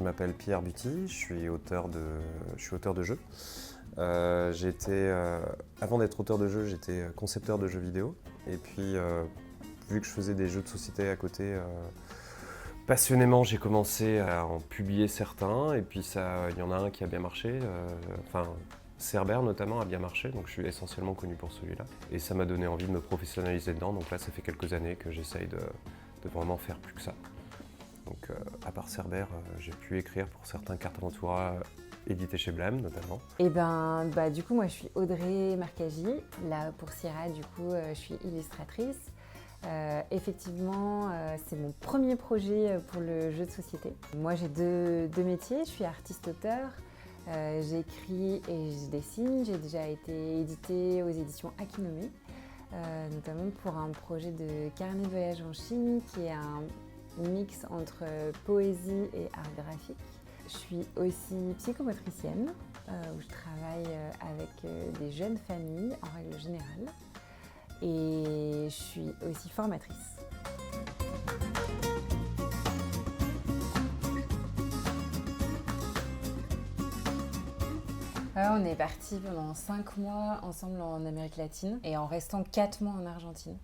m'appelle Pierre Buty, je suis auteur de jeux. Avant d'être auteur de jeux, j'étais concepteur de jeux vidéo. Et puis, vu que je faisais des jeux de société à côté, passionnément, j'ai commencé à en publier certains. Et puis, il y en a un qui a bien marché. Cerbère notamment a bien marché, donc je suis essentiellement connu pour celui-là. Et ça m'a donné envie de me professionnaliser dedans. Donc là, ça fait quelques années que j'essaye de vraiment faire plus que ça. Donc, à part Cerbère, j'ai pu écrire pour certains cartes Aventura édités chez Blam notamment. Du coup, moi je suis Audrey Marcagi. Là pour Sierra, du coup, je suis illustratrice. Effectivement, c'est mon premier projet pour le jeu de société. Moi j'ai deux métiers, je suis artiste-auteur. J'écris et je dessine. J'ai déjà été éditée aux éditions Akinome, notamment pour un projet de carnet de voyage en Chine qui est un mix entre poésie et art graphique. Je suis aussi psychomotricienne, où je travaille avec des jeunes familles en règle générale. Et je suis aussi formatrice. On est partis pendant 5 mois ensemble en Amérique latine et en restant 4 mois en Argentine.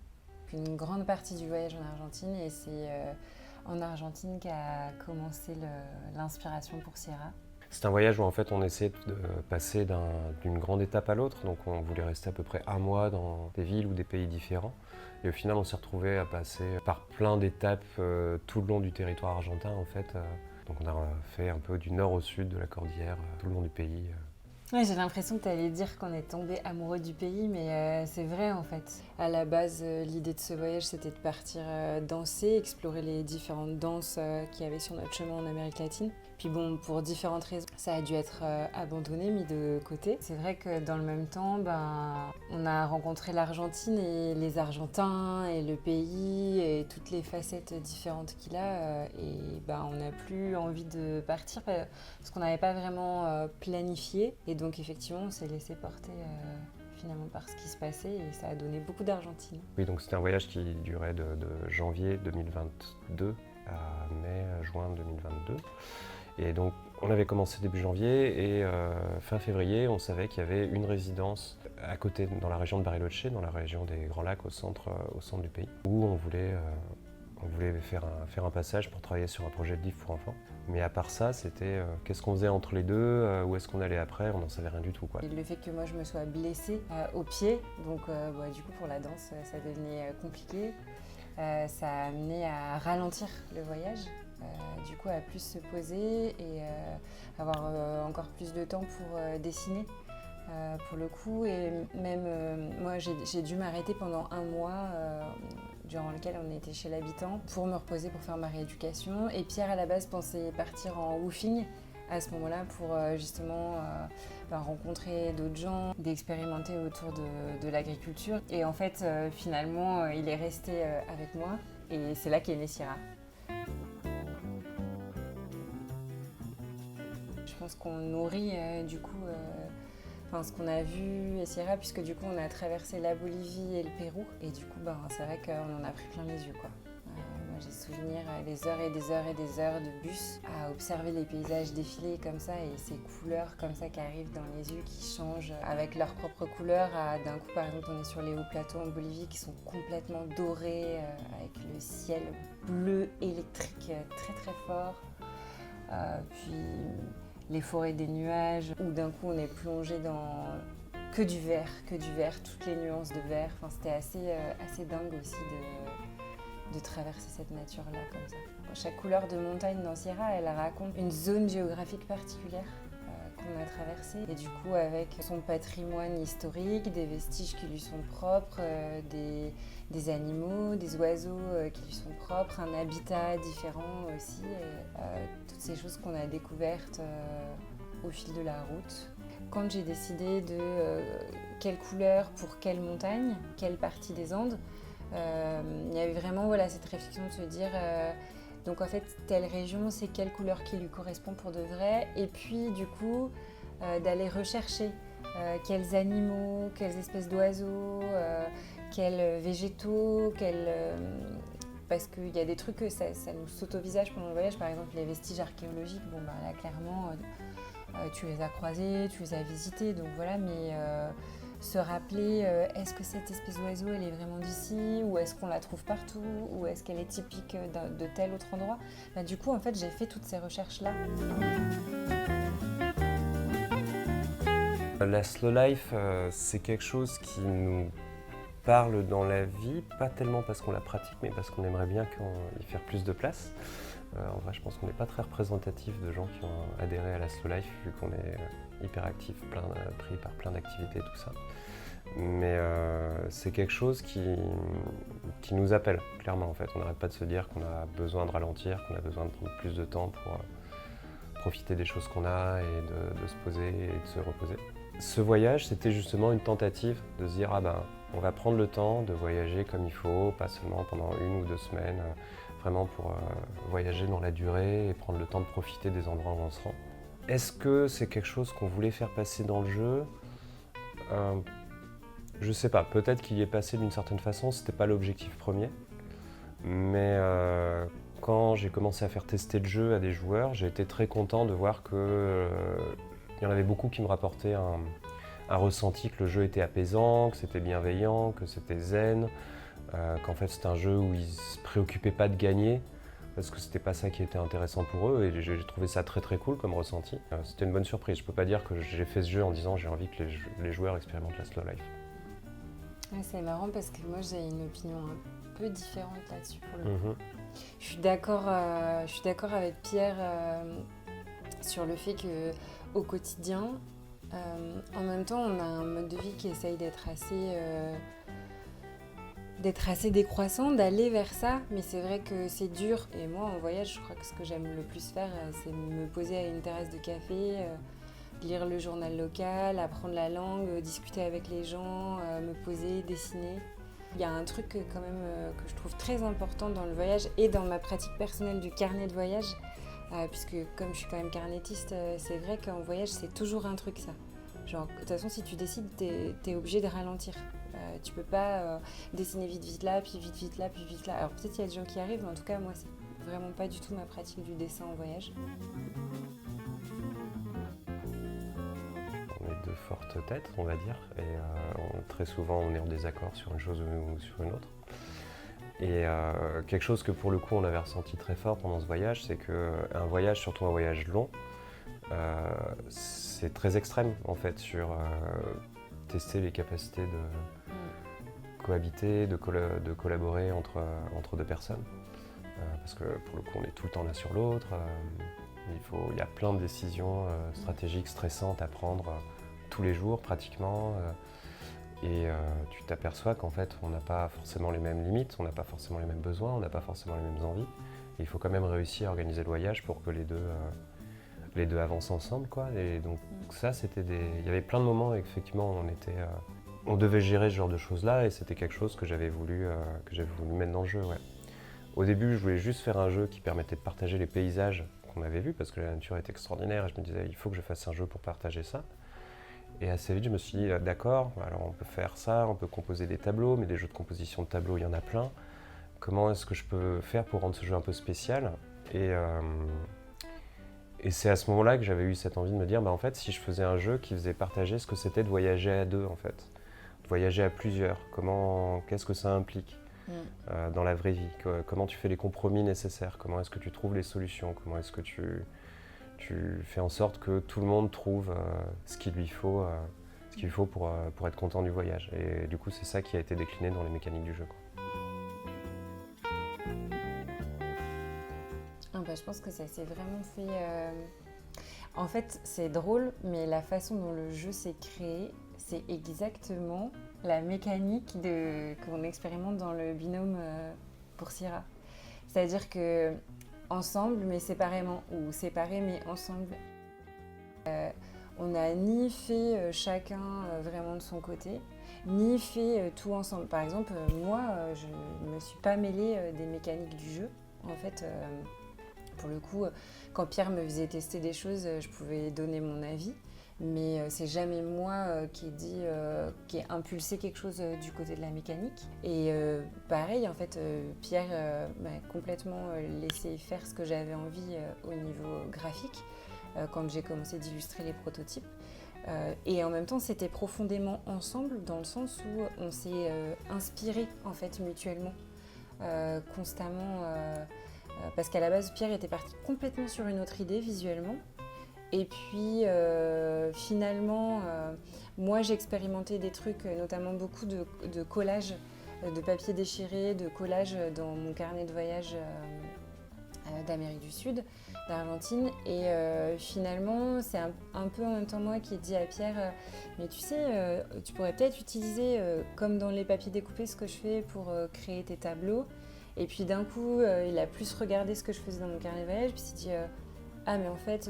Une grande partie du voyage en Argentine et c'est en Argentine qu'a commencé l'inspiration pour Sierra. C'est un voyage où en fait on essaie de passer d'une grande étape à l'autre, donc on voulait rester à peu près un mois dans des villes ou des pays différents. Et au final on s'est retrouvé à passer par plein d'étapes tout le long du territoire argentin en fait. Donc on a fait un peu du nord au sud de la cordillère, tout le long du pays. Ouais, j'ai l'impression que tu allais dire qu'on est tombé amoureux du pays, mais c'est vrai en fait. À la base, l'idée de ce voyage, c'était de partir danser, explorer les différentes danses qu'il y avait sur notre chemin en Amérique latine. Puis bon, pour différentes raisons, ça a dû être abandonné, mis de côté. C'est vrai que dans le même temps, on a rencontré l'Argentine et les Argentins et le pays et toutes les facettes différentes qu'il a. On n'a plus envie de partir parce qu'on n'avait pas vraiment planifié. Et donc effectivement, on s'est laissé porter finalement par ce qui se passait et ça a donné beaucoup d'Argentine. Oui, donc c'était un voyage qui durait de janvier 2022 à mai-juin 2022. Et donc on avait commencé début janvier et fin février, on savait qu'il y avait une résidence à côté, dans la région de Bariloche, dans la région des Grands Lacs, au centre du pays, où on voulait faire un passage pour travailler sur un projet de livre pour enfants. Mais à part ça, c'était qu'est-ce qu'on faisait entre les deux, où est-ce qu'on allait après, on n'en savait rien du tout, quoi. Et le fait que moi je me sois blessée au pied, donc du coup pour la danse ça devenait compliqué. Ça a amené à ralentir le voyage, du coup à plus se poser et avoir encore plus de temps pour dessiner. Pour le coup, et même moi j'ai dû m'arrêter pendant 1 mois durant lequel on était chez l'habitant pour me reposer, pour faire ma rééducation. Et Pierre à la base pensait partir en woofing à ce moment-là pour justement rencontrer d'autres gens, d'expérimenter autour de l'agriculture. Et en fait finalement il est resté avec moi et c'est là qu'est née Sierra. Je pense qu'on nourrit du coup ce qu'on a vu à Sierra, puisque du coup on a traversé la Bolivie et le Pérou et du coup c'est vrai qu'on en a pris plein les yeux, quoi. Moi j'ai souvenir des heures et des heures et des heures de bus à observer les paysages défiler comme ça et ces couleurs comme ça qui arrivent dans les yeux, qui changent avec leurs propres couleurs. D'un coup par exemple on est sur les hauts plateaux en Bolivie qui sont complètement dorés avec le ciel bleu électrique très très fort. Puis les forêts des nuages, où d'un coup on est plongé dans que du vert, toutes les nuances de vert. C'était assez dingue aussi de traverser cette nature-là comme ça. Chaque couleur de montagne dans Sierra, elle raconte une zone géographique particulière qu'on a traversée. Et du coup avec son patrimoine historique, des vestiges qui lui sont propres, des animaux, des oiseaux qui lui sont propres, un habitat différent aussi, toutes ces choses qu'on a découvertes au fil de la route. Quand j'ai décidé de quelle couleur pour quelle montagne, quelle partie des Andes, il y avait vraiment cette réflexion de se dire donc en fait telle région c'est quelle couleur qui lui correspond pour de vrai, et puis du coup d'aller rechercher quels animaux, quelles espèces d'oiseaux, quels végétaux, parce qu'il y a des trucs que ça nous saute au visage pendant le voyage. Par exemple, les vestiges archéologiques, bon, bah, là, clairement, tu les as croisés, tu les as visités, donc voilà, mais se rappeler, est-ce que cette espèce d'oiseau, elle est vraiment d'ici, ou est-ce qu'on la trouve partout, ou est-ce qu'elle est typique de tel autre endroit. Bah, du coup, en fait, j'ai fait toutes ces recherches-là. La slow life, c'est quelque chose qui nous parle dans la vie, pas tellement parce qu'on la pratique, mais parce qu'on aimerait bien y faire plus de place. En vrai, je pense qu'on n'est pas très représentatif de gens qui ont adhéré à la slow life, vu qu'on est hyper actifs, pris par plein d'activités, tout ça. Mais c'est quelque chose qui nous appelle, clairement, en fait. On n'arrête pas de se dire qu'on a besoin de ralentir, qu'on a besoin de prendre plus de temps pour profiter des choses qu'on a et de se poser et de se reposer. Ce voyage, c'était justement une tentative de se dire, ah ben, on va prendre le temps de voyager comme il faut, pas seulement pendant 1 ou 2 semaines, vraiment pour voyager dans la durée et prendre le temps de profiter des endroits où on se rend. Est-ce que c'est quelque chose qu'on voulait faire passer dans le jeu ? Je sais pas, peut-être qu'il y est passé d'une certaine façon, c'était pas l'objectif premier. Mais quand j'ai commencé à faire tester le jeu à des joueurs, j'ai été très content de voir que il y en avait beaucoup qui me rapportaient un ressenti que le jeu était apaisant, que c'était bienveillant, que c'était zen, qu'en fait c'était un jeu où ils ne se préoccupaient pas de gagner, parce que c'était pas ça qui était intéressant pour eux, et j'ai trouvé ça très très cool comme ressenti. C'était une bonne surprise, je peux pas dire que j'ai fait ce jeu en disant j'ai envie que les joueurs expérimentent la slow life. Ouais, c'est marrant parce que moi j'ai une opinion un peu différente là-dessus pour le coup. Je suis d'accord avec Pierre sur le fait qu'au quotidien, en même temps, on a un mode de vie qui essaye d'être assez décroissant, d'aller vers ça, mais c'est vrai que c'est dur. Et moi, en voyage, je crois que ce que j'aime le plus faire, c'est me poser à une terrasse de café, lire le journal local, apprendre la langue, discuter avec les gens, me poser, dessiner. Il y a un truc quand même que je trouve très important dans le voyage et dans ma pratique personnelle du carnet de voyage, puisque comme je suis quand même carnétiste, c'est vrai qu'en voyage, c'est toujours un truc ça. Genre, de toute façon, si tu décides, t'es obligé de ralentir. Tu peux pas dessiner vite là, puis vite là, puis vite là. Alors peut-être il y a des gens qui arrivent, mais en tout cas, moi, c'est vraiment pas du tout ma pratique du dessin en voyage. On est de fortes têtes, on va dire, et très souvent on est en désaccord sur une chose ou sur une autre. Et quelque chose que pour le coup on avait ressenti très fort pendant ce voyage, c'est qu'un voyage, surtout un voyage long, c'est très extrême en fait sur tester les capacités de cohabiter, de collaborer entre deux personnes. Parce que pour le coup on est tout le temps l'un sur l'autre. Il y a plein de décisions stratégiques stressantes à prendre tous les jours pratiquement. Et tu t'aperçois qu'en fait on n'a pas forcément les mêmes limites, on n'a pas forcément les mêmes besoins, on n'a pas forcément les mêmes envies. Et il faut quand même réussir à organiser le voyage pour que les deux avancent ensemble, quoi. Et donc ça, il y avait plein de moments où effectivement on devait gérer ce genre de choses-là, et c'était quelque chose que j'avais voulu mettre dans le jeu. Ouais. Au début, je voulais juste faire un jeu qui permettait de partager les paysages qu'on avait vus, parce que la nature est extraordinaire, et je me disais il faut que je fasse un jeu pour partager ça. Et assez vite, je me suis dit d'accord, alors on peut faire ça, on peut composer des tableaux, mais des jeux de composition de tableaux, il y en a plein. Comment est-ce que je peux faire pour rendre ce jeu un peu spécial ? Et c'est à ce moment-là que j'avais eu cette envie de me dire, en fait, si je faisais un jeu qui faisait partager ce que c'était de voyager à deux, en fait, de voyager à plusieurs, qu'est-ce que ça implique dans la vraie vie, comment tu fais les compromis nécessaires, comment est-ce que tu trouves les solutions, comment est-ce que tu fais en sorte que tout le monde trouve ce qu'il lui faut pour être content du voyage. Et du coup, c'est ça qui a été décliné dans les mécaniques du jeu, quoi. Je pense que ça s'est vraiment fait... En fait, c'est drôle, mais la façon dont le jeu s'est créé, c'est exactement la mécanique qu'on expérimente dans le binôme pour Syrah. C'est-à-dire que ensemble, mais séparément, ou séparés, mais ensemble, on n'a ni fait chacun vraiment de son côté, ni fait tout ensemble. Par exemple, moi, je ne me suis pas mêlée des mécaniques du jeu. En fait... Pour le coup, quand Pierre me faisait tester des choses, je pouvais donner mon avis. Mais c'est jamais moi qui ai impulsé quelque chose du côté de la mécanique. Et pareil, en fait, Pierre m'a complètement laissé faire ce que j'avais envie au niveau graphique quand j'ai commencé d'illustrer les prototypes. Et en même temps, c'était profondément ensemble dans le sens où on s'est inspirés en fait mutuellement, constamment. Parce qu'à la base, Pierre était parti complètement sur une autre idée visuellement. Et puis finalement, moi j'ai expérimenté des trucs, notamment beaucoup de collages, de papier déchiré, de collages dans mon carnet de voyage d'Amérique du Sud, d'Argentine. Et finalement, c'est un peu en même temps moi qui ai dit à Pierre, mais tu sais, tu pourrais peut-être utiliser, comme dans les papiers découpés, ce que je fais pour créer tes tableaux. Et puis d'un coup, il a plus regardé ce que je faisais dans mon carnet de voyage, puis il s'est dit, ah mais en fait...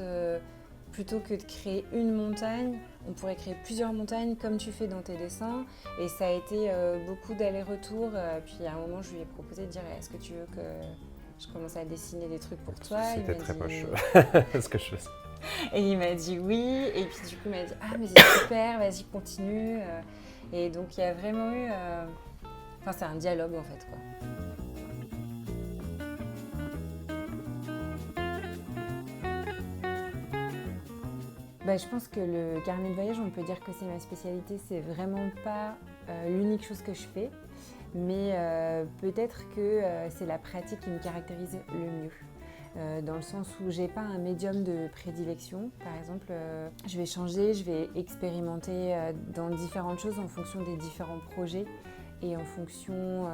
plutôt que de créer une montagne, on pourrait créer plusieurs montagnes comme tu fais dans tes dessins. Et ça a été beaucoup d'allers-retours. Puis à un moment, je lui ai proposé de dire est-ce que tu veux que je commence à dessiner des trucs pour toi? C'était très poche ce que je faisais. Et il m'a dit oui. Et puis du coup, il m'a dit ah, mais c'est super, vas-y, continue. Et donc, il y a vraiment eu. Enfin, c'est un dialogue en fait, quoi. Je pense que le carnet de voyage, on peut dire que c'est ma spécialité. C'est vraiment pas l'unique chose que je fais, mais peut-être que c'est la pratique qui me caractérise le mieux. Dans le sens où j'ai pas un médium de prédilection. Par exemple, je vais changer, je vais expérimenter dans différentes choses en fonction des différents projets et en fonction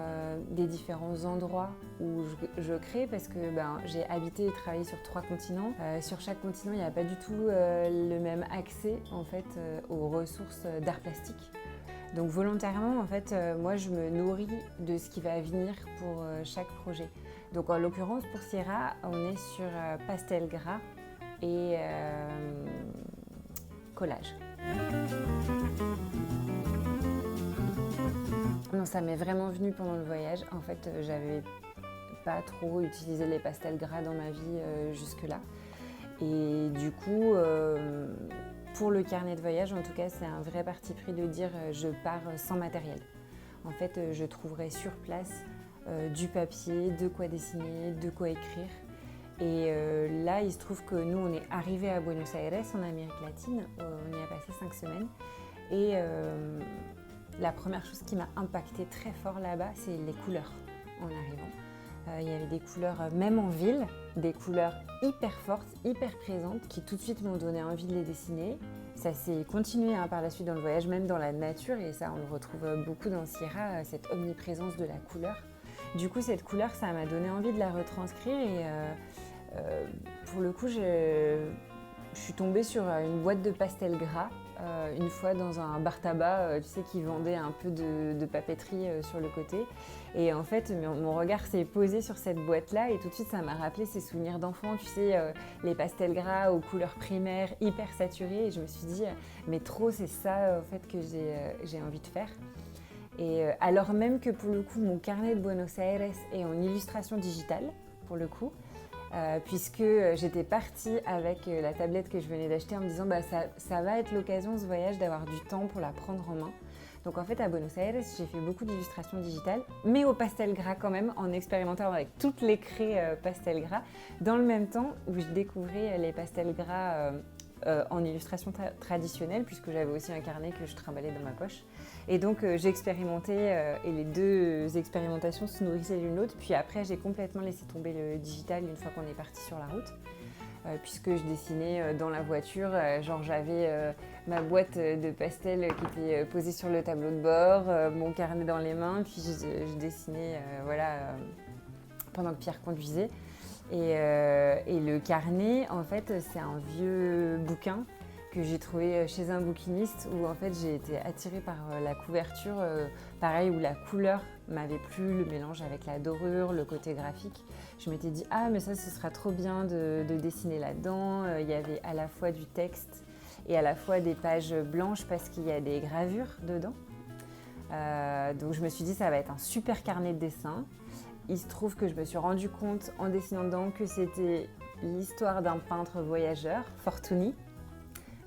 des différents endroits où je crée, parce que j'ai habité et travaillé sur 3 continents. Sur chaque continent, il n'y a pas du tout le même accès en fait, aux ressources d'art plastique. Donc volontairement, en fait, moi je me nourris de ce qui va venir pour chaque projet. Donc en l'occurrence, pour Sierra, on est sur pastel gras et collage. Non, ça m'est vraiment venu pendant le voyage. En fait, j'avais pas trop utilisé les pastels gras dans ma vie jusque-là. Et du coup, pour le carnet de voyage, en tout cas, c'est un vrai parti pris de dire je pars sans matériel. En fait, je trouverai sur place du papier, de quoi dessiner, de quoi écrire. Et là, il se trouve que nous, on est arrivés à Buenos Aires, en Amérique latine. On y a passé 5 semaines. Et la première chose qui m'a impactée très fort là-bas, c'est les couleurs en arrivant. Il y avait des couleurs, même en ville, des couleurs hyper fortes, hyper présentes, qui tout de suite m'ont donné envie de les dessiner. Ça s'est continué par la suite dans le voyage, même dans la nature, et ça on le retrouve beaucoup dans Sierra, cette omniprésence de la couleur. Du coup, cette couleur, ça m'a donné envie de la retranscrire, et pour le coup, je suis tombée sur une boîte de pastel gras, une fois dans un bar tabac, tu sais, qui vendait un peu de papeterie sur le côté. Et en fait, mon regard s'est posé sur cette boîte-là et tout de suite, ça m'a rappelé ces souvenirs d'enfant, tu sais, les pastels gras aux couleurs primaires, hyper saturées. Et je me suis dit, mais trop, c'est ça, en fait, que j'ai envie de faire. Et alors même que pour le coup, mon carnet de Buenos Aires est en illustration digitale, pour le coup, puisque j'étais partie avec la tablette que je venais d'acheter en me disant ça va être l'occasion, ce voyage, d'avoir du temps pour la prendre en main. Donc en fait, à Buenos Aires, j'ai fait beaucoup d'illustrations digitales, mais au pastel gras quand même, en expérimentant avec toutes les craies pastel gras, dans le même temps où je découvrais les pastels gras en illustration traditionnelle, puisque j'avais aussi un carnet que je trimballais dans ma poche. Et donc j'expérimentais et les deux expérimentations se nourrissaient l'une l'autre. Puis après, j'ai complètement laissé tomber le digital une fois qu'on est parti sur la route, puisque je dessinais dans la voiture. Genre j'avais ma boîte de pastel qui était posée sur le tableau de bord, mon carnet dans les mains, puis je dessinais pendant que Pierre conduisait. Et le carnet, en fait, c'est un vieux bouquin que j'ai trouvé chez un bouquiniste où en fait j'ai été attirée par la couverture, pareil, où la couleur m'avait plu, le mélange avec la dorure, le côté graphique. Je m'étais dit ah mais ça ce sera trop bien de dessiner là-dedans. Il y avait à la fois du texte et à la fois des pages blanches parce qu'il y a des gravures dedans. Donc je me suis dit ça va être un super carnet de dessin. Il se trouve que je me suis rendu compte en dessinant dedans que c'était l'histoire d'un peintre voyageur, Fortuny.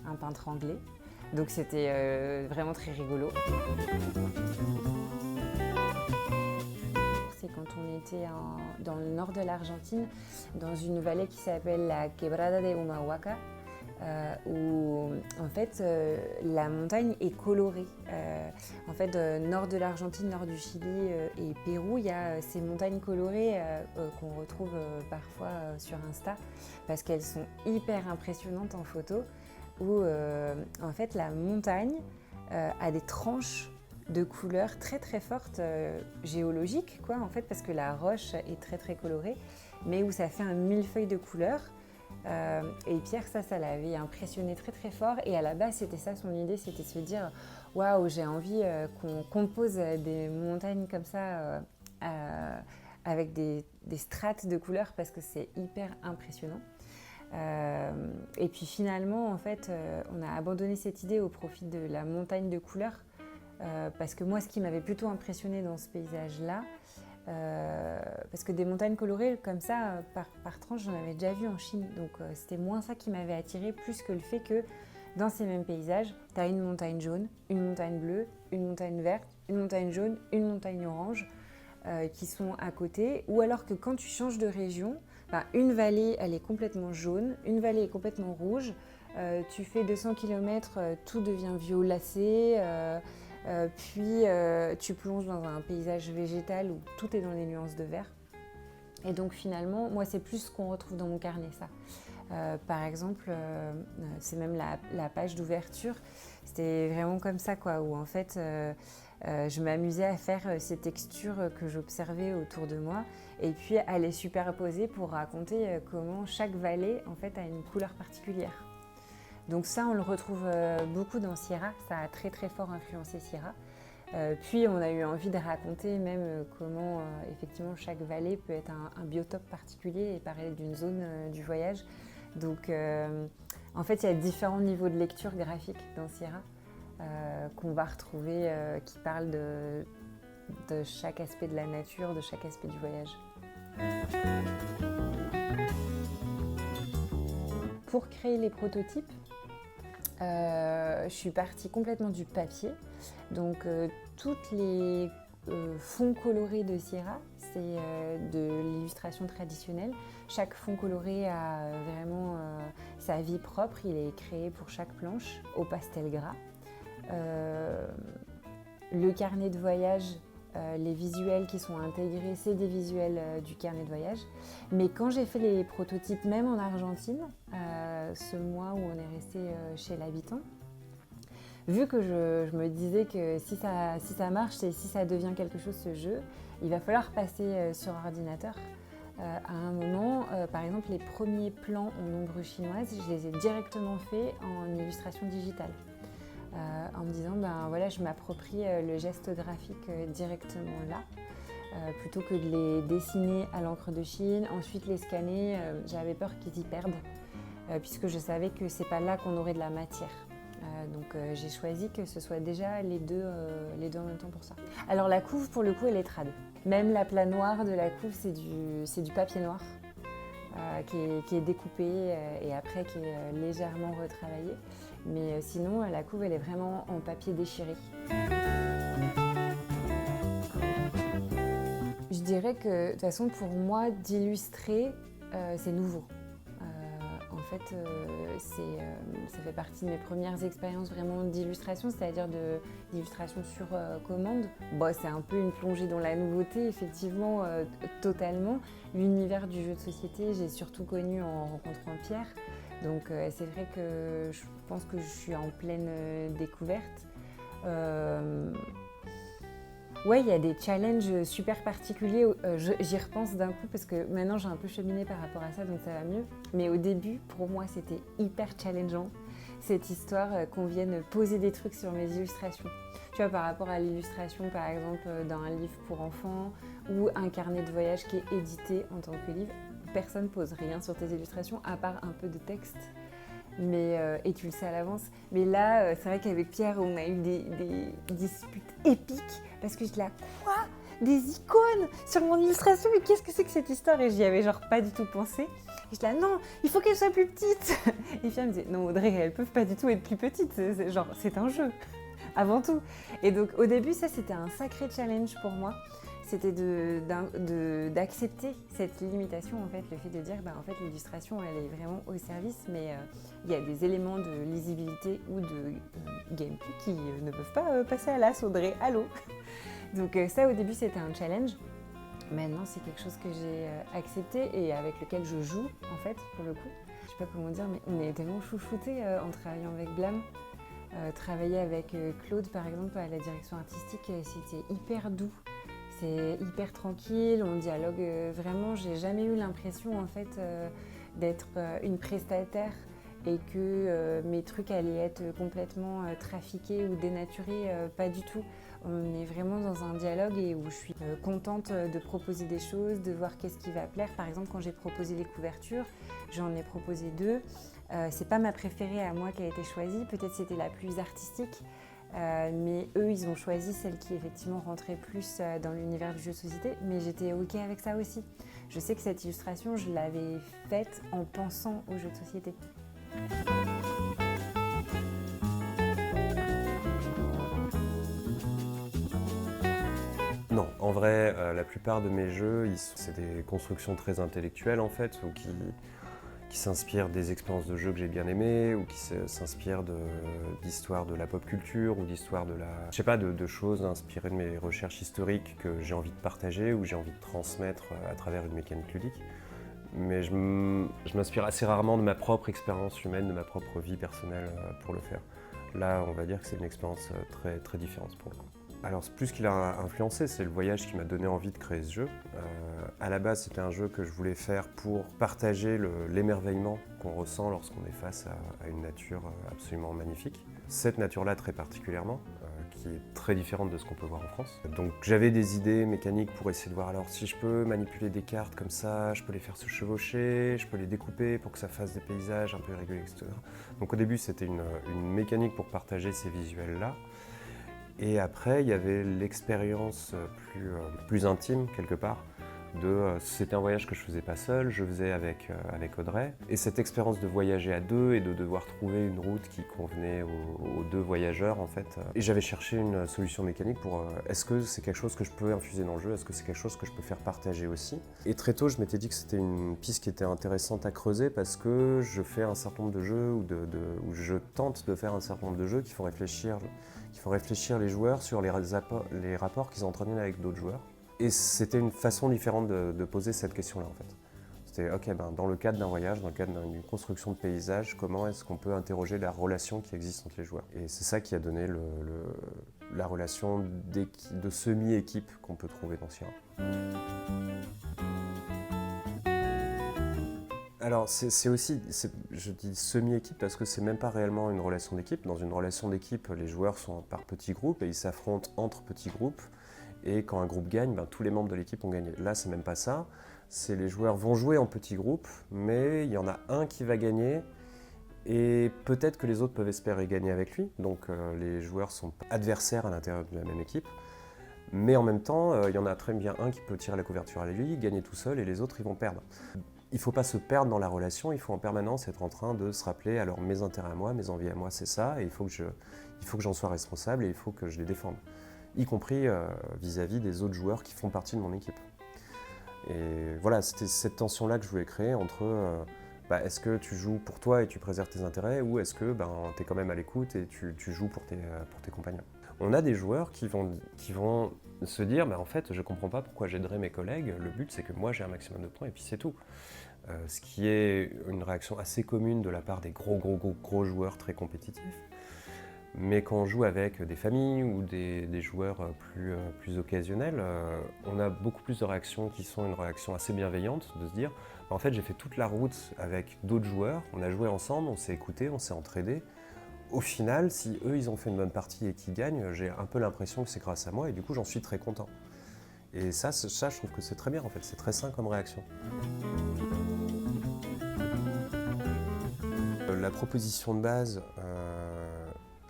un peintre anglais. Donc c'était vraiment très rigolo. C'est quand on était dans le nord de l'Argentine, dans une vallée qui s'appelle la Quebrada de Humahuaca, où en fait la montagne est colorée. En fait, nord de l'Argentine, nord du Chili et Pérou, il y a ces montagnes colorées qu'on retrouve parfois sur Insta, parce qu'elles sont hyper impressionnantes en photo, où en fait la montagne a des tranches de couleurs très très fortes, géologiques quoi, en fait, parce que la roche est très très colorée, mais où ça fait un millefeuille de couleurs. Et Pierre, ça l'avait impressionné très très fort, et à la base c'était ça son idée, c'était de se dire waouh, j'ai envie qu'on compose des montagnes comme ça avec des strates de couleurs, parce que c'est hyper impressionnant. Et puis finalement en fait on a abandonné cette idée au profit de la montagne de couleurs, parce que moi ce qui m'avait plutôt impressionné dans ce paysage là, parce que des montagnes colorées comme ça par tranche, j'en avais déjà vu en Chine, donc c'était moins ça qui m'avait attiré, plus que le fait que dans ces mêmes paysages, tu as une montagne jaune, une montagne bleue, une montagne verte, une montagne jaune, une montagne orange qui sont à côté, ou alors que quand tu changes de région, une vallée elle est complètement jaune, une vallée est complètement rouge, tu fais 200 km, tout devient violacé, puis tu plonges dans un paysage végétal où tout est dans les nuances de vert. Et donc finalement, moi c'est plus ce qu'on retrouve dans mon carnet, ça. Par exemple, c'est même la page d'ouverture, c'était vraiment comme ça quoi, où en fait je m'amusais à faire ces textures que j'observais autour de moi, et puis à les superposer pour raconter comment chaque vallée en fait a une couleur particulière. Donc ça, on le retrouve beaucoup dans Sierra, ça a très très fort influencé Sierra. Puis on a eu envie de raconter même comment effectivement chaque vallée peut être un biotope particulier et parler d'une zone du voyage. Donc en fait, il y a différents niveaux de lecture graphique dans Sierra qu'on va retrouver, qui parlent de chaque aspect de la nature, de chaque aspect du voyage. Pour créer les prototypes, je suis partie complètement du papier. Donc toutes les fonds colorés de Sierra, c'est de l'illustration traditionnelle. Chaque fond coloré a vraiment sa vie propre, il est créé pour chaque planche au pastel gras. Le carnet de voyage, les visuels qui sont intégrés, c'est des visuels du carnet de voyage. Mais quand j'ai fait les prototypes, même en Argentine, ce mois où on est resté chez l'habitant, vu que je me disais que si ça marche et si ça devient quelque chose ce jeu, il va falloir passer sur ordinateur. À un moment, par exemple, les premiers plans en ombre chinoise, je les ai directement faits en illustration digitale. En me disant, voilà, je m'approprie le geste graphique directement là, plutôt que de les dessiner à l'encre de Chine, ensuite les scanner, j'avais peur qu'ils y perdent, puisque je savais que c'est pas là qu'on aurait de la matière. Donc j'ai choisi que ce soit déjà les deux en même temps pour ça. Alors la couve, pour le coup, elle est trad. Même la plat noire de la couve, c'est du papier noir qui est découpé et après qui est légèrement retravaillé. Mais sinon, la couve, elle est vraiment en papier déchiré. Je dirais que, de toute façon, pour moi, d'illustrer, c'est nouveau. En fait, ça fait partie de mes premières expériences vraiment d'illustration, c'est-à-dire d'illustration sur commande. Bon, c'est un peu une plongée dans la nouveauté, effectivement, totalement. L'univers du jeu de société, j'ai surtout connu en rencontrant Pierre. Donc c'est vrai que je pense que je suis en pleine découverte. Ouais, il y a des challenges super particuliers. J'y repense d'un coup parce que maintenant j'ai un peu cheminé par rapport à ça, donc ça va mieux. Mais au début, pour moi, c'était hyper challengeant, cette histoire qu'on vienne poser des trucs sur mes illustrations. Tu vois, par rapport à l'illustration, par exemple, d'un livre pour enfants ou un carnet de voyage qui est édité en tant que livre, personne ne pose rien sur tes illustrations à part un peu de texte. Et tu le sais à l'avance. Mais là, c'est vrai qu'avec Pierre, on a eu des disputes épiques parce que je dis là, quoi ? des icônes sur mon illustration, mais qu'est-ce que c'est que cette histoire? Et j'y avais genre pas du tout pensé. Et je là, non, il faut qu'elle soit plus petite. Et puis elle me disait, non Audrey, elles peuvent pas du tout être plus petites, c'est un jeu, avant tout. Et donc au début, ça c'était un sacré challenge pour moi. C'était d'accepter cette limitation, en fait, le fait de dire, en fait, l'illustration, elle est vraiment au service, mais il y a des éléments de lisibilité ou de gameplay qui ne peuvent pas passer à l'as, Audrey, allô. Donc ça, au début, c'était un challenge. Maintenant, c'est quelque chose que j'ai accepté et avec lequel je joue, en fait, pour le coup. Je sais pas comment dire, mais on est tellement chouchoutés en travaillant avec Blam. Travailler avec Claude, par exemple, à la direction artistique, c'était hyper doux. C'est hyper tranquille, on dialogue vraiment. J'ai jamais eu l'impression en fait d'être une prestataire et que mes trucs allaient être complètement trafiqués ou dénaturés, pas du tout. On est vraiment dans un dialogue et où je suis contente de proposer des choses, de voir qu'est-ce qui va plaire. Par exemple, quand j'ai proposé les couvertures, j'en ai proposé 2. C'est pas ma préférée à moi qui a été choisie, peut-être c'était la plus artistique. Mais eux, ils ont choisi celle qui effectivement rentrait plus dans l'univers du jeu de société, mais j'étais OK avec ça aussi. Je sais que cette illustration, je l'avais faite en pensant au jeu de société. Non, en vrai, la plupart de mes jeux, c'est des constructions très intellectuelles en fait, ou qui s'inspirent des expériences de jeu que j'ai bien aimées, ou qui s'inspirent d'histoires de la pop culture, ou d'histoires de la... Je sais pas, de choses inspirées de mes recherches historiques que j'ai envie de partager, ou j'ai envie de transmettre à travers une mécanique ludique. Mais je m'inspire assez rarement de ma propre expérience humaine, de ma propre vie personnelle pour le faire. Là, on va dire que c'est une expérience très, très différente pour le coup. Alors, plus qu'il a influencé, c'est le voyage qui m'a donné envie de créer ce jeu. À la base, c'était un jeu que je voulais faire pour partager l'émerveillement qu'on ressent lorsqu'on est face à une nature absolument magnifique. Cette nature-là très particulièrement, qui est très différente de ce qu'on peut voir en France. Donc j'avais des idées mécaniques pour essayer de voir, alors si je peux manipuler des cartes comme ça, je peux les faire se chevaucher, je peux les découper pour que ça fasse des paysages un peu irréguliers, etc. Donc au début, c'était une mécanique pour partager ces visuels-là. Et après, il y avait l'expérience plus intime, quelque part, c'était un voyage que je faisais pas seul, je faisais avec Audrey. Et cette expérience de voyager à deux et de devoir trouver une route qui convenait aux deux voyageurs, en fait. Et j'avais cherché une solution mécanique pour est-ce que c'est quelque chose que je peux infuser dans le jeu, est-ce que c'est quelque chose que je peux faire partager aussi. Et très tôt, je m'étais dit que c'était une piste qui était intéressante à creuser parce que je fais un certain nombre de jeux où je tente de faire un certain nombre de jeux qui font réfléchir les joueurs sur les rapports qu'ils entretiennent avec d'autres joueurs. Et c'était une façon différente de poser cette question-là en fait. C'était ok, dans le cadre d'un voyage, dans le cadre d'une construction de paysage, comment est-ce qu'on peut interroger la relation qui existe entre les joueurs? Et c'est ça qui a donné la relation de semi-équipe qu'on peut trouver dans Sierra. Alors c'est aussi, je dis semi-équipe parce que c'est même pas réellement une relation d'équipe. Dans une relation d'équipe, les joueurs sont par petits groupes et ils s'affrontent entre petits groupes. Et quand un groupe gagne, tous les membres de l'équipe ont gagné. Là, c'est même pas ça. C'est les joueurs vont jouer en petits groupes, mais il y en a un qui va gagner et peut-être que les autres peuvent espérer gagner avec lui. Donc les joueurs sont adversaires à l'intérieur de la même équipe. Mais en même temps, il y en a très bien un qui peut tirer la couverture à lui, gagner tout seul et les autres, ils vont perdre. Il ne faut pas se perdre dans la relation, il faut en permanence être en train de se rappeler, alors mes intérêts à moi, mes envies à moi, c'est ça, et il faut que j'en sois responsable et il faut que je les défende. Y compris vis-à-vis des autres joueurs qui font partie de mon équipe. Et voilà, c'était cette tension-là que je voulais créer entre est-ce que tu joues pour toi et tu préserves tes intérêts ou est-ce que tu es quand même à l'écoute et tu joues pour tes compagnons. On a des joueurs qui vont se dire en fait, je comprends pas pourquoi j'aiderais mes collègues, le but c'est que moi j'ai un maximum de points et puis c'est tout. Ce qui est une réaction assez commune de la part des gros joueurs très compétitifs. Mais quand on joue avec des familles ou des joueurs plus occasionnels, on a beaucoup plus de réactions qui sont une réaction assez bienveillante, de se dire en fait j'ai fait toute la route avec d'autres joueurs, on a joué ensemble, on s'est écoutés, on s'est entraidés. Au final, si eux ils ont fait une bonne partie et qu'ils gagnent, j'ai un peu l'impression que c'est grâce à moi et du coup j'en suis très content. Et ça je trouve que c'est très bien en fait, c'est très sain comme réaction. La proposition de base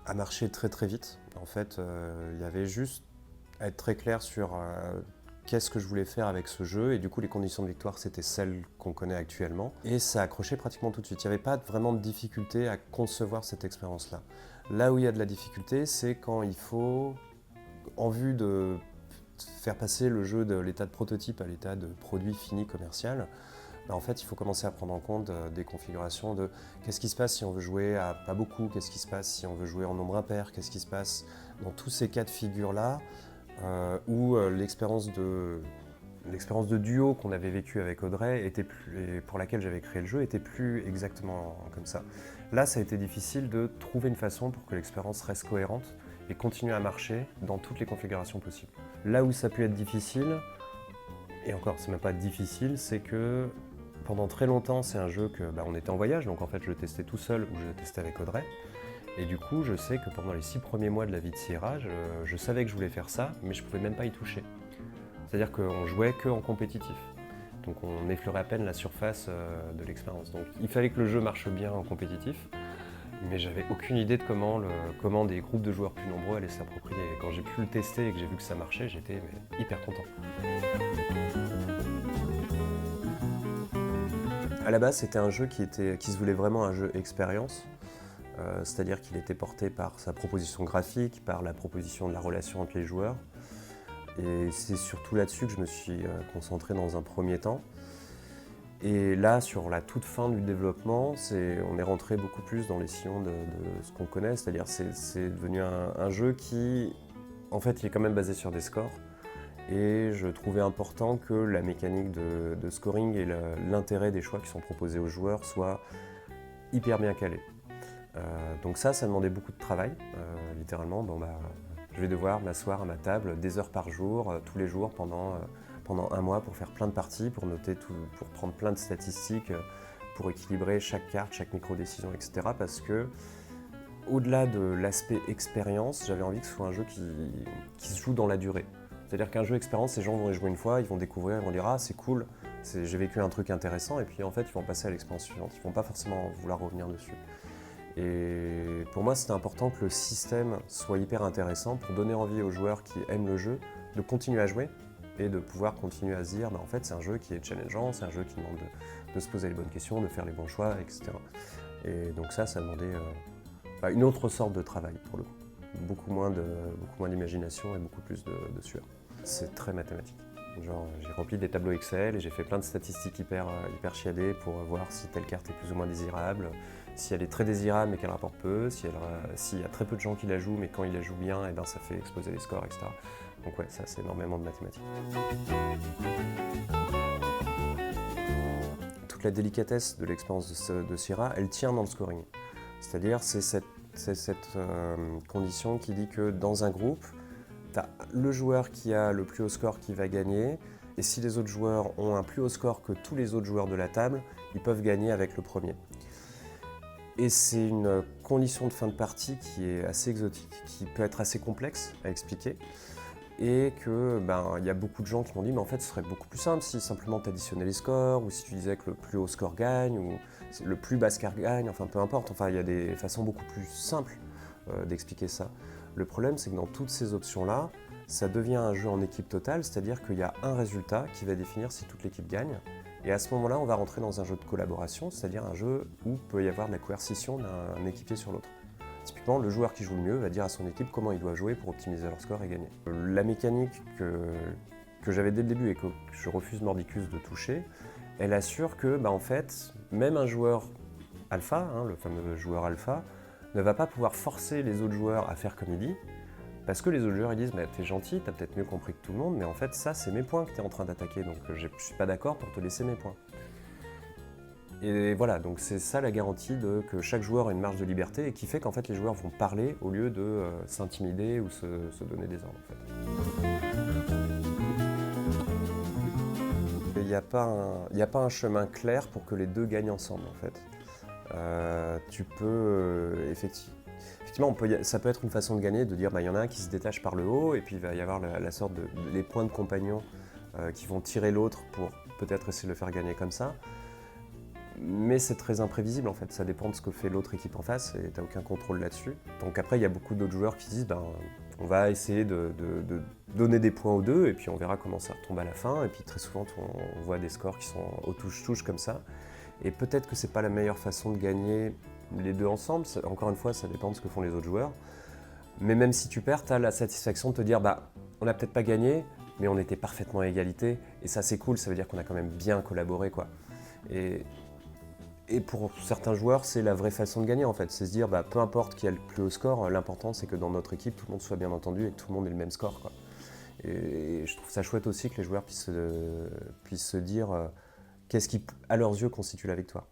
a marché très très vite. En fait, il y avait juste à être très clair sur qu'est-ce que je voulais faire avec ce jeu, et du coup les conditions de victoire c'était celles qu'on connaît actuellement, et ça a accroché pratiquement tout de suite. Il n'y avait pas vraiment de difficulté à concevoir cette expérience-là. Là où il y a de la difficulté, c'est quand il faut, en vue de faire passer le jeu de l'état de prototype à l'état de produit fini commercial, en fait, il faut commencer à prendre en compte des configurations de qu'est-ce qui se passe si on veut jouer à pas beaucoup, qu'est-ce qui se passe si on veut jouer en nombre impair, qu'est-ce qui se passe dans tous ces cas de figure-là, où l'expérience de duo qu'on avait vécue avec Audrey, et pour laquelle j'avais créé le jeu, était plus exactement comme ça. Là, ça a été difficile de trouver une façon pour que l'expérience reste cohérente et continue à marcher dans toutes les configurations possibles. Là où ça a pu être difficile, et encore, c'est même pas difficile, c'est que pendant très longtemps, c'est un jeu que on était en voyage, donc en fait je le testais tout seul ou je le testais avec Audrey. Et du coup, je sais que pendant les 6 premiers mois de la vie de Sierra, je savais que je voulais faire ça, mais je pouvais même pas y toucher. C'est-à-dire qu'on jouait que en compétitif. Donc on effleurait à peine la surface de l'expérience. Donc il fallait que le jeu marche bien en compétitif, mais j'avais aucune idée de comment des groupes de joueurs plus nombreux allaient s'approprier. Et quand j'ai pu le tester et que j'ai vu que ça marchait, j'étais hyper content. À la base, c'était un jeu qui se voulait vraiment un jeu expérience, c'est-à-dire qu'il était porté par sa proposition graphique, par la proposition de la relation entre les joueurs. Et c'est surtout là-dessus que je me suis concentré dans un premier temps. Et là, sur la toute fin du développement, on est rentré beaucoup plus dans les sillons de ce qu'on connaît, c'est-à-dire c'est devenu un jeu qui, en fait, il est quand même basé sur des scores. Et je trouvais important que la mécanique de scoring et l'intérêt des choix qui sont proposés aux joueurs soient hyper bien calés. Donc ça demandait beaucoup de travail, littéralement. Je vais devoir m'asseoir à ma table des heures par jour, tous les jours pendant un mois pour faire plein de parties, pour noter tout, pour prendre plein de statistiques, pour équilibrer chaque carte, chaque micro-décision, etc. Parce que, au-delà de l'aspect expérience, j'avais envie que ce soit un jeu qui se joue dans la durée. C'est-à-dire qu'un jeu expérience, les gens vont y jouer une fois, ils vont découvrir, ils vont dire « Ah, c'est cool, j'ai vécu un truc intéressant », et puis en fait, ils vont passer à l'expérience suivante. Ils ne vont pas forcément vouloir revenir dessus. Et pour moi, c'était important que le système soit hyper intéressant pour donner envie aux joueurs qui aiment le jeu de continuer à jouer et de pouvoir continuer à se dire en fait, c'est un jeu qui est challengeant, c'est un jeu qui demande de se poser les bonnes questions, de faire les bons choix, etc. Et donc ça demandait une autre sorte de travail pour le coup. Beaucoup moins d'imagination et beaucoup plus de sueur. C'est très mathématique. Genre, j'ai rempli des tableaux Excel et j'ai fait plein de statistiques hyper chiadées pour voir si telle carte est plus ou moins désirable, si elle est très désirable mais qu'elle rapporte peu, s'il y a très peu de gens qui la jouent mais quand ils la jouent bien, ça fait exploser les scores, etc. Donc ouais, ça c'est énormément de mathématiques. Toute la délicatesse de l'expérience de Sierra, elle tient dans le scoring. C'est-à-dire, c'est cette condition qui dit que dans un groupe, tu as le joueur qui a le plus haut score qui va gagner, et si les autres joueurs ont un plus haut score que tous les autres joueurs de la table, ils peuvent gagner avec le premier. Et c'est une condition de fin de partie qui est assez exotique, qui peut être assez complexe à expliquer, et que y a beaucoup de gens qui m'ont dit mais en fait ce serait beaucoup plus simple si simplement tu additionnais les scores, ou si tu disais que le plus haut score gagne, ou le plus bas score gagne, enfin peu importe, il y a des façons beaucoup plus simples d'expliquer ça. Le problème, c'est que dans toutes ces options-là, ça devient un jeu en équipe totale, c'est-à-dire qu'il y a un résultat qui va définir si toute l'équipe gagne. Et à ce moment-là, on va rentrer dans un jeu de collaboration, c'est-à-dire un jeu où peut y avoir de la coercition d'un équipier sur l'autre. Typiquement, le joueur qui joue le mieux va dire à son équipe comment il doit jouer pour optimiser leur score et gagner. La mécanique que j'avais dès le début et que je refuse mordicus de toucher, elle assure que, en fait, même un joueur alpha, le fameux joueur alpha, ne va pas pouvoir forcer les autres joueurs à faire comme il dit, parce que les autres joueurs ils disent « t'es gentil, t'as peut-être mieux compris que tout le monde, mais en fait ça c'est mes points que t'es en train d'attaquer, donc je suis pas d'accord pour te laisser mes points ». Et voilà, donc c'est ça la garantie que chaque joueur a une marge de liberté et qui fait qu'en fait les joueurs vont parler au lieu de s'intimider ou se donner des ordres en fait. Il n'y a pas un chemin clair pour que les deux gagnent ensemble en fait. Tu peux effectivement, ça peut être une façon de gagner, de dire il y en a un qui se détache par le haut et puis il va y avoir la sorte les points de compagnon qui vont tirer l'autre pour peut-être essayer de le faire gagner comme ça. Mais c'est très imprévisible en fait, ça dépend de ce que fait l'autre équipe en face et t'as aucun contrôle là-dessus. Donc après il y a beaucoup d'autres joueurs qui disent On va essayer de donner des points aux deux et puis on verra comment ça tombe à la fin. Et puis très souvent, on voit des scores qui sont au touche-touche comme ça. Et peut-être que c'est pas la meilleure façon de gagner les deux ensemble. Encore une fois, ça dépend de ce que font les autres joueurs. Mais même si tu perds, tu as la satisfaction de te dire bah, on n'a peut-être pas gagné, mais on était parfaitement à égalité. Et ça, c'est cool, ça veut dire qu'on a quand même bien collaboré, quoi. Et pour certains joueurs, c'est la vraie façon de gagner en fait. C'est se dire, bah, peu importe qui a le plus haut score, l'important c'est que dans notre équipe, tout le monde soit bien entendu et que tout le monde ait le même score, quoi. Et je trouve ça chouette aussi que les joueurs puissent se dire qu'est-ce qui, à leurs yeux, constitue la victoire.